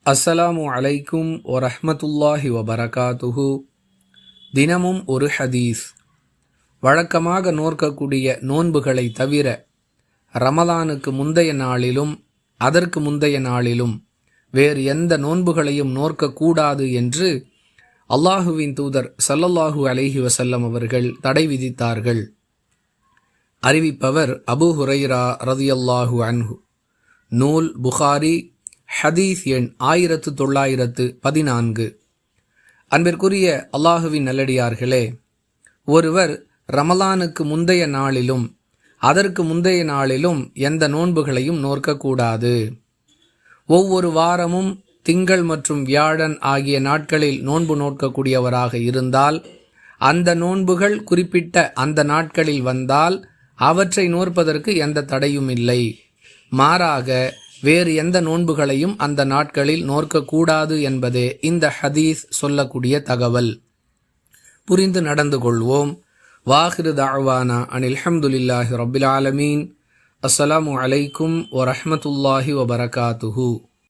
அஸ்ஸலாமு அலைக்கும் வரஹ்மத்துல்லாஹி வபரகாத்துஹு. தினமும் ஒரு ஹதீஸ். வழக்கமாக நோற்கக்கூடிய நோன்புகளை தவிர ரமலானுக்கு முந்தைய நாளிலும் அதற்கு முந்தைய நாளிலும் வேறு எந்த நோன்புகளையும் நோற்கக்கூடாது என்று அல்லாஹுவின் தூதர் ஸல்லல்லாஹு அலைஹி வஸல்லம் அவர்கள் தடை விதித்தார்கள். அறிவிப்பவர் அபூ ஹுரைரா ரலியல்லாஹு அன்ஹு. நூல் புகாரி, ஹதீஸ் எண் 1914. அன்பிற்குரிய அல்லாஹுவின் நல்லடியார்களே, ஒருவர் ரமலானுக்கு முந்தைய நாளிலும் அதற்கு முந்தைய நாளிலும் எந்த நோன்புகளையும் நோற்கக்கூடாது. ஒவ்வொரு வாரமும் திங்கள் மற்றும் வியாழன் ஆகிய நாட்களில் நோன்பு நோக்கக்கூடியவராக இருந்தால் அந்த நோன்புகள் குறிப்பிட்ட அந்த நாட்களில் வந்தால் அவற்றை நோற்பதற்கு எந்த தடையும் இல்லை. மாறாக வேறு எந்த நோன்புகளையும் அந்த நாட்களில் நோற்கக்கூடாது என்பதே இந்த ஹதீஸ் சொல்லக்கூடிய தகவல். புரிந்து நடந்து கொள்வோம். வாஹிரு தஅவானா அனில் ஹம்துலில்லாஹி ரப்பில் ஆலமீன். அஸ்ஸலாமு அலைக்கும் வரஹ்மத்துல்லாஹி வபரகாத்துஹு.